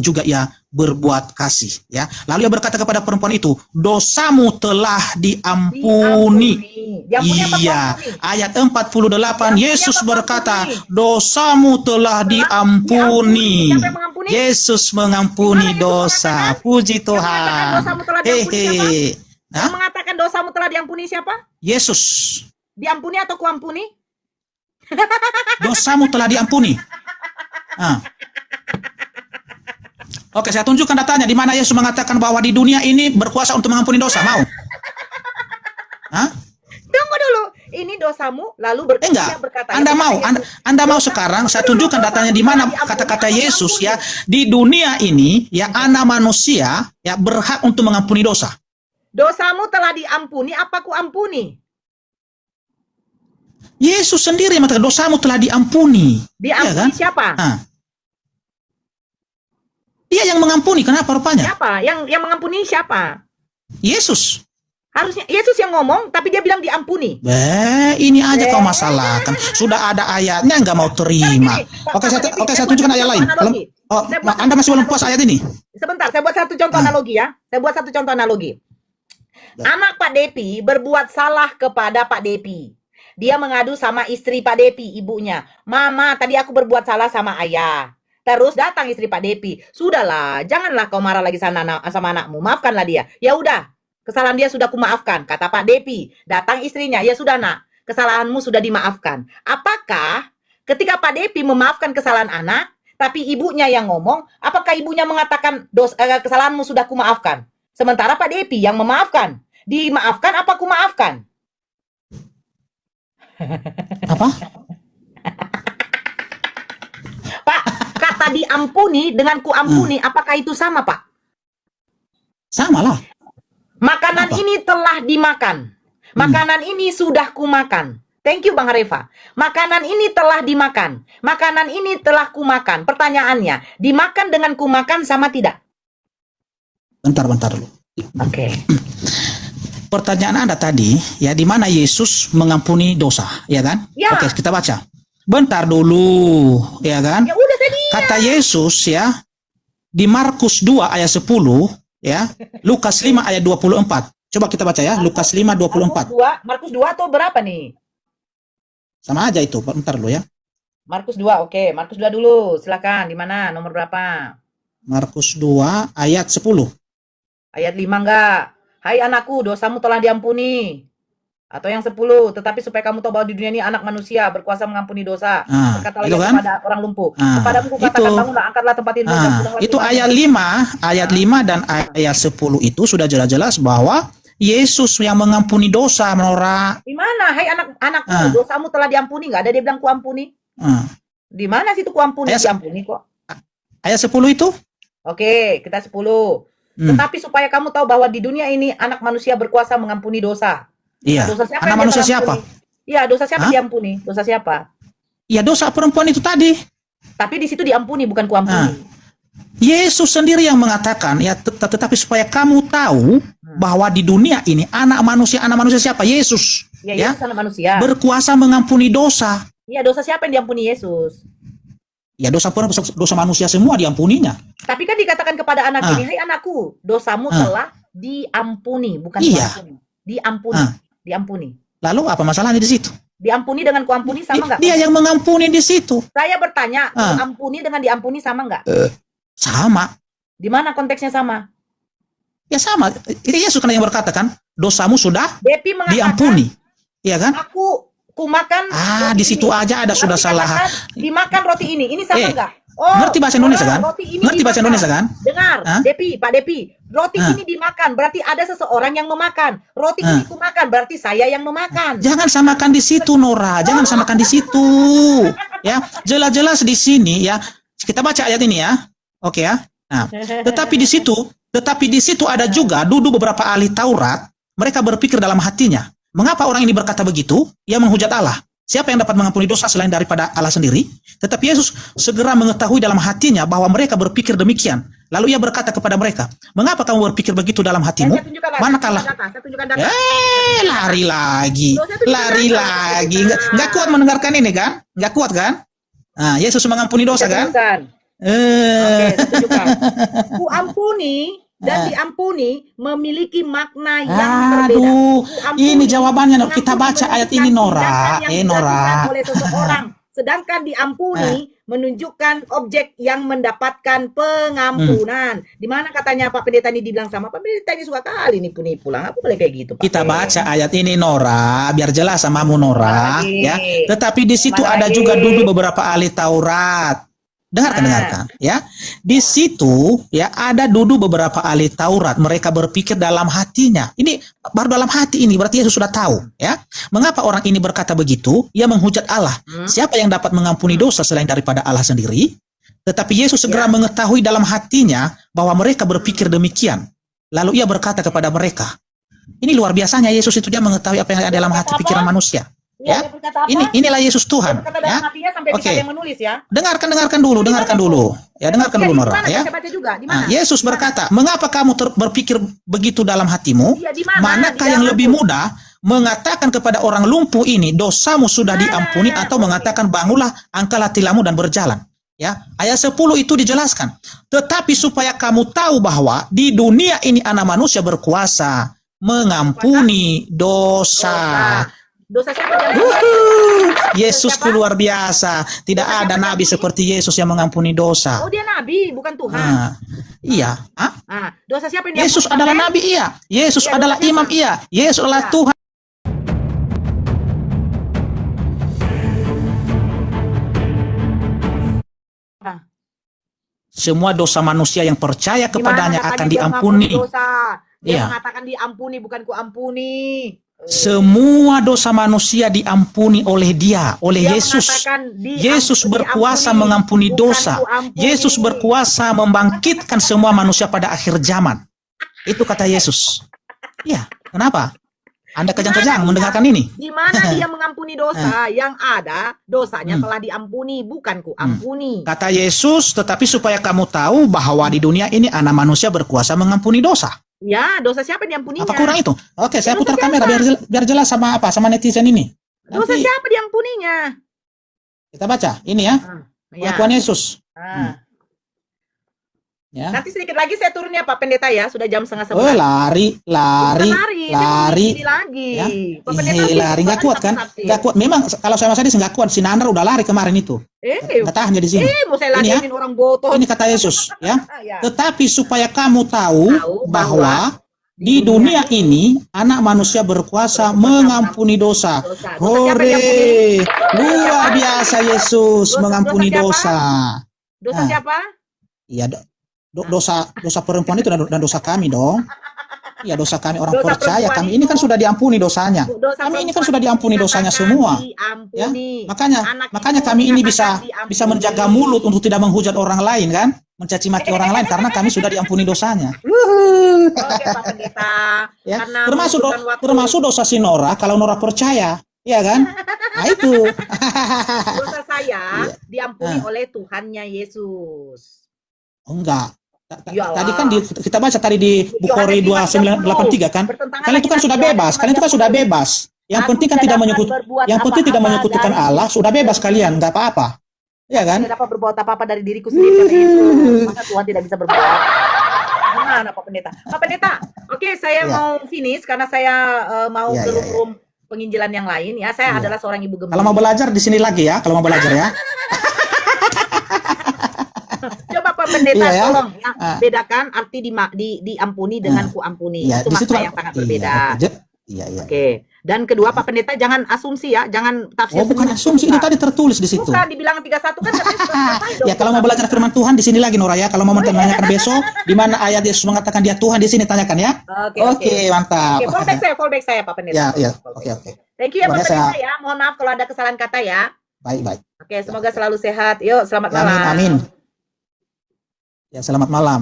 juga ia berbuat kasih. Ya. Lalu ia berkata kepada perempuan itu, dosamu telah diampuni. Iya. Ayat 48, Yesus berkata, dosamu telah diampuni. Yesus mengampuni dosa. Puji Tuhan. Yang mengatakan dosamu telah diampuni siapa? Yesus. Diampuni atau kuampuni? Dosamu telah diampuni. Oke, saya tunjukkan datanya di mana Yesus mengatakan bahwa di dunia ini berkuasa untuk mengampuni dosa. Mau? Tunggu dulu. Ini dosamu lalu berkata. Anda mau sekarang saya tunjukkan datanya di mana kata-kata Yesus ya, di dunia ini ya anak manusia ya berhak untuk mengampuni dosa. Dosamu telah diampuni, apa ku ampuni? Yesus sendiri mengatakan dosamu telah diampuni. Diampuni ya kan? Siapa? Dia yang mengampuni, kenapa rupanya? Siapa? Yang mengampuni siapa? Yesus. Harusnya Yesus yang ngomong, tapi dia bilang diampuni. Ini aja kau masalahkan. Sudah ada ayatnya, nggak mau terima. Oke, saya tunjukkan ayat lain. Anda masih belum puas ayat ini? Sebentar, saya buat satu contoh analogi ya. Anak Pak Depi berbuat salah kepada Pak Depi. Dia mengadu sama istri Pak Depi, ibunya. Mama, tadi aku berbuat salah sama ayah. Terus datang istri Pak Depi. Sudahlah, janganlah kau marah lagi sama anakmu. Maafkanlah dia. Ya udah. Kesalahan dia sudah kumaafkan, kata Pak Depi. Datang istrinya, ya sudah nak, kesalahanmu sudah dimaafkan. Apakah ketika Pak Depi memaafkan kesalahan anak, tapi ibunya yang ngomong, apakah ibunya mengatakan kesalahanmu sudah kumaafkan? Sementara Pak Depi yang memaafkan. Dimaafkan apa kumaafkan? Apa? Pak, kata diampuni dengan kuampuni, apakah itu sama Pak? Sama lah. Makanan ini telah dimakan. Makanan ini sudah kumakan. Thank you Bang Reva. Makanan ini telah dimakan. Makanan ini telah kumakan. Pertanyaannya, dimakan dengan kumakan sama tidak? Bentar dulu. Oke. Pertanyaan Anda tadi, ya di mana Yesus mengampuni dosa, ya kan? Ya. Oke, kita baca. Bentar dulu, ya kan? Ya udah tadi. Kata Yesus ya di Markus 2 ayat 10. Ya, Lukas 5 ayat 24. Coba kita baca ya, Lukas 5 24. Markus 2 atau berapa nih? Sama aja itu, bentar dulu ya. Markus 2, oke. Markus 2 dulu, silakan. Di mana? Nomor berapa? Markus 2 ayat 10. Ayat 5 enggak? Hai anakku, dosamu telah diampuni. Atau yang 10, tetapi supaya kamu tahu bahwa di dunia ini anak manusia berkuasa mengampuni dosa. Berkatalah itu kan? kepada orang lumpuh. Kepadamu kukatakan bangunlah, angkatlah tempat tidur. Itu ayat 5 dan ayat 10 itu sudah jelas-jelas bahwa Yesus yang mengampuni dosa, Menora. Di mana? Hai anakku, dosamu telah diampuni. Enggak ada dia bilang kuampuni. Di mana sih itu kuampuni diampuni kok? Ayat 10 itu? Oke, kita 10. Tetapi supaya kamu tahu bahwa di dunia ini anak manusia berkuasa mengampuni dosa. Iya. Dosa siapa Anak yang dia manusia ampuni? siapa? Iya, dosa siapa Hah? diampuni? Dosa siapa? Ya dosa perempuan itu tadi. Tapi di situ diampuni, bukan kuampuni. Yesus sendiri yang mengatakan, ya tetapi supaya kamu tahu bahwa di dunia ini anak manusia siapa? Yesus. Ya, Ya, Yesus anak manusia. berkuasa mengampuni dosa. Iya, dosa siapa yang diampuni Yesus? Ya dosa manusia semua diampuninya. Tapi kan dikatakan kepada anak ini, hai anakku, dosamu telah diampuni, bukan kuampuni. Diampuni, diampuni. Lalu apa masalahnya di situ? Diampuni dengan kuampuni sama nggak? Dia yang mengampuni di situ. Saya bertanya, diampuni dengan diampuni sama nggak? Sama. Di mana konteksnya sama? Ya sama. Itu Yesus kan yang berkata kan, dosamu sudah Depi mengatakan, diampuni. Iya kan? aku kumakan. Di situ ini. aja ada Lalu sudah salah. dikatakan, dimakan roti ini sama nggak? Ngerti bahasa Indonesia kan? Roti ini Ngerti bahasa dimakan. Indonesia kan? Dengar, Pak Depi, roti ini dimakan, berarti ada seseorang yang memakan. Roti ini kumakan, berarti saya yang memakan. Jangan samakan di situ, Nora. Jangan samakan di situ. Ya, jelas-jelas di sini ya. Kita baca ayat ini ya. Oke ya. Nah, tetapi di situ ada juga duduk beberapa ahli Taurat. Mereka berpikir dalam hatinya, mengapa orang ini berkata begitu? Ia menghujat Allah. Siapa yang dapat mengampuni dosa selain daripada Allah sendiri? Tetapi Yesus segera mengetahui dalam hatinya bahwa mereka berpikir demikian. Lalu ia berkata kepada mereka, mengapa kamu berpikir begitu dalam hatimu? Manakala? Lari lagi. Nggak kuat mendengarkan ini kan? Nggak kuat kan? Nah, Yesus mengampuni dosa kan? Oke, saya tunjukkan. Ku ampuni dan diampuni memiliki makna yang berbeda. Ini jawabannya. Kita baca ayat ini, Nora. Nora. Oleh seseorang. Sedangkan diampuni menunjukkan objek yang mendapatkan pengampunan. Di mana katanya Pak Pendeta ini dibilang sama Pak Pendeta ini suka kali nipu-nipu lah. Aku boleh kayak gitu, Pak. Kita baca ayat ini, Nora, biar jelas samamu, Nora. Ya. Tetapi di situ ada juga duduk beberapa ahli Taurat. Dengarkan ya. Di situ ya ada duduk beberapa ahli Taurat. Mereka berpikir dalam hatinya. Ini baru dalam hati ini, berarti Yesus sudah tahu ya. Mengapa orang ini berkata begitu? Ia menghujat Allah. Siapa yang dapat mengampuni dosa selain daripada Allah sendiri? Tetapi Yesus segera mengetahui dalam hatinya bahwa mereka berpikir demikian. Lalu ia berkata kepada mereka. Ini luar biasanya, Yesus itu dia mengetahui apa yang ada dalam hati pikiran manusia. Ya, inilah Yesus Tuhan. Ya, oke. Dengarkan dulu. Ya, dengarkan dulu, Nora. Ya. Yesus berkata, mengapa kamu berpikir begitu dalam hatimu? Manakah yang lebih mudah mengatakan kepada orang lumpuh ini, dosamu sudah diampuni, atau mengatakan bangunlah, angkatlah tilammu dan berjalan? Ya, ayat 10 itu dijelaskan. Tetapi supaya kamu tahu bahwa di dunia ini anak manusia berkuasa mengampuni dosa. Dosa siapa yang Yesus itu luar biasa. Tidak ada nabi seperti Yesus yang mengampuni dosa. Oh, dia nabi, bukan Tuhan. Iya. Dosa siapa yang Yesus adalah nabi, iya. Yesus adalah imam, iya. Yesus adalah Tuhan. Semua dosa manusia yang percaya kepadanya akan diampuni. Dia mengatakan diampuni, bukan kuampuni. Semua dosa manusia diampuni oleh Dia, oleh Yesus. Yesus berkuasa mengampuni dosa. Yesus berkuasa membangkitkan semua manusia pada akhir zaman. Itu kata Yesus. Iya, kenapa? Anda kejang-kejang mendengarkan ini. Di mana Dia mengampuni dosa? Yang ada dosanya telah diampuni, bukan kuampuni. Kata Yesus, tetapi supaya kamu tahu bahwa di dunia ini anak manusia berkuasa mengampuni dosa. Ya, dosa siapa yang diampuninya? Apa kurang itu? Oke, saya putar kamera biar jelas sama netizen ini. Dosa siapa diampuninya? Kita baca ini ya. Pengakuan Yesus. Ya. Nanti sedikit lagi saya turun ya Pak Pendeta ya, sudah jam 10:30. Oh, lari. Lagi. Ya. Lari nggak kuat kan? Nggak kuat. Memang kalau saya masa nggak kuat. Si Nandar udah lari kemarin itu. Nggak tahan di sini. Mau saya ladenin orang botol. Ini kata Yesus ya. Tetapi supaya kamu tahu bahwa di dunia ini anak manusia berkuasa mengampuni dosa. Hore! Luar biasa Yesus mengampuni dosa. Dosa siapa? Iya, dosa perempuan itu dan dosa kami dong. Iya, dosa kami orang percaya. Kami ini kan sudah diampuni dosanya. Kami ini kan sudah diampuni dosanya semua. Ya, makanya kami ini bisa menjaga mulut untuk tidak menghujat orang lain kan? mencaci maki orang lain karena kami sudah diampuni dosanya. Oke, Pak Pendeta. Ya, Karena termasuk membutuhkan waktu. termasuk dosa si Nora kalau Nora percaya, ya kan? Nah itu. Dosa saya Iya. diampuni oleh Tuhannya Yesus. Enggak. Iyalah. Tadi kan kita baca tadi di Bukhari 2983 kan? Bertentangan Kalian itu kan lagi sudah dengan bebas, kalian itu kan sudah bebas. Yang Aku penting kan tidak tidak dapat menyebut, berbuat yang penting tidak apa-apa menyebutkan dari Allah, sudah bebas kalian, nggak apa-apa. Ya kan? Tidak dapat berbuat apa-apa dari diriku sendiri karena Yesus. Masa Tuhan tidak bisa berbuat? Gimana Pak Pendeta? Pak Pendeta, oke saya Ya. mau finish karena saya mau Ya, ke ya, room penginjilan yang lain ya. Saya Ya. adalah seorang ibu gemuk. Kalau mau belajar di sini lagi ya, kalau mau belajar ya. Coba Pak Pendeta Iya, ya. tolong ya, Ah. bedakan arti diampuni dengan kuampuni. Iya, Itu di situ makna yang sangat berbeda. Iya, iya. Oke. Dan kedua Pak Pendeta jangan asumsi ya, jangan tafsir Oh, bukan sendiri. asumsi, ini tadi tertulis di situ. Bukan dibilang 31 kan katanya sudah selesai dong. Ya, kalau mau belajar firman Tuhan di sini lagi Nora ya. Kalau mau menanyakan besok di mana ayat Yesus mengatakan dia Tuhan, di sini tanyakan ya. Oke, mantap. Oke, fallback saya Pak Pendeta. Ya, ya. Fallback. Oke. Thank you ya Pak Terima kasih, Pendeta ya. Mohon maaf kalau ada kesalahan kata ya. Baik, baik. Oke, semoga selalu sehat. Yuk, selamat Amin, malam. amin. Ya, selamat malam.